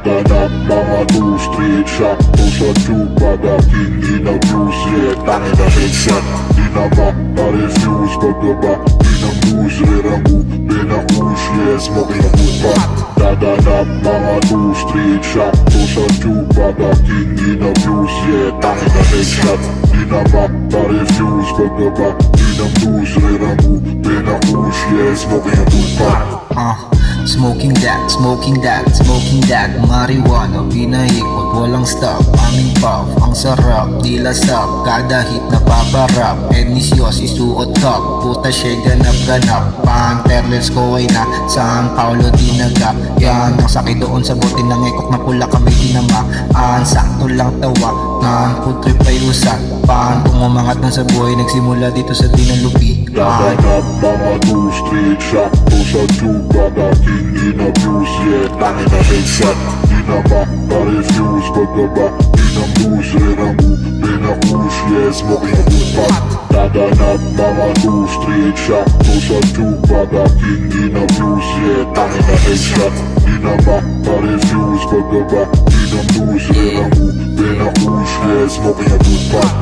Gaganap mga two street shot to sa tube baga king in-abuse, yeah, tangin na headshot. Di na ma-refuse pagkaba, di nang lose, rerangu, pinakush, yeah, smoking a good pot. Gaganap mga two street shot to sa tube baga king in-abuse, yeah, tangin na headshot. Di na ma-refuse pagkaba, di nang lose, rerangu, pinakush, yeah, smoking a good pot. Smoking that marijuana, pinaikot, walang stop. Aming puff, ang sarap, di lasap. Kada hit na paparap, Enisyos isuot top. Puta siya ganap-ganap, Panterlets ko ay na San Paulo dinagap. Yan ang sakit doon sa bote ng ekot na pula kami dinamaan. Sakto lang tawa, ng food trip ay usak. Paan kung umangat na sa buhay, nagsimula dito sa dinalupi. Gaganap mga two street shot to sa tube baga king in-abuse, yeah, tangin na headshot. Di na ma-refuse pagkaba, di nang lose, rerangu, pinakush, yeah, smoking a good pot. Gaganap mga two street shot to sa tube baga king in-abuse, yeah, tangin na headshot. Di na ma-refuse pagkaba, di nang lose, rerangu, pinakush, yeah, smoking a good pot.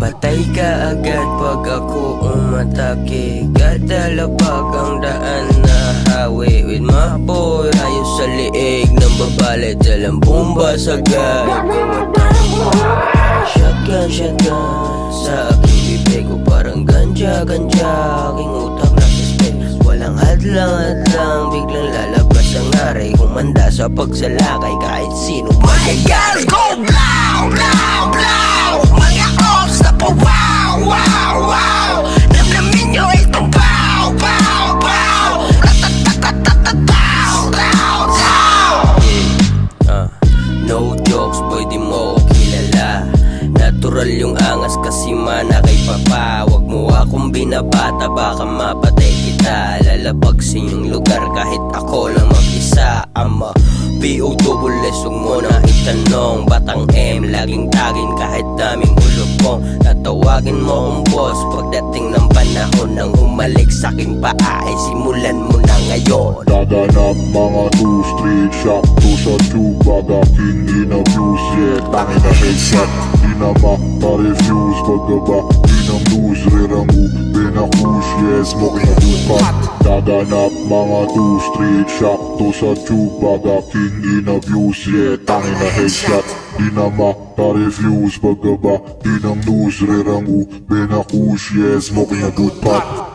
Patay ka agad pag ako umatake. Kadalapag ang daan na hawi. With my boy, ayos sa liig ng babalit. Dalang bomba sagad. Shotgun sa aking bibig ko parang ganja. Aking utak na suspect. Walang hadlang, biglang lalabas ang hari. Kumanda sa pagsalakay kahit sino magyayari. Go blow, blow, blow. Mga ops na po, wow, wow, wow. Namnamin nyo itong pow, pow, pow. Ratatatatataw, taw, taw. No jokes, boy di mo kilala. Natural yung angas kasi mana kay papa. Wag mo akong binabata, baka mapatay kita. Lalapagsin yung lugar kahit ako lang mag-isa. Ama B.O.S. Huwag mo na itanong. Batang M, laging tagin kahit daming ulupong. Tatawagin mo kong boss pagdating ng panahon ng umalik sa'king paa ay simulan mo na ngayon. Gaganap mga two street shot to sa tube baga king in-abuse, yeah, tangin na headshot. Di na ma-refuse pagkaba, di nang lose, rerangu, pinakush, yeah, smoking a good pot. Gaganap mga two street shot to sa tube baga king in-abuse, yeah, tangin na headshot. Di na ma-refuse pagkaba, di nang lose, rerangu, pinakush, yeah, smoking a good pot.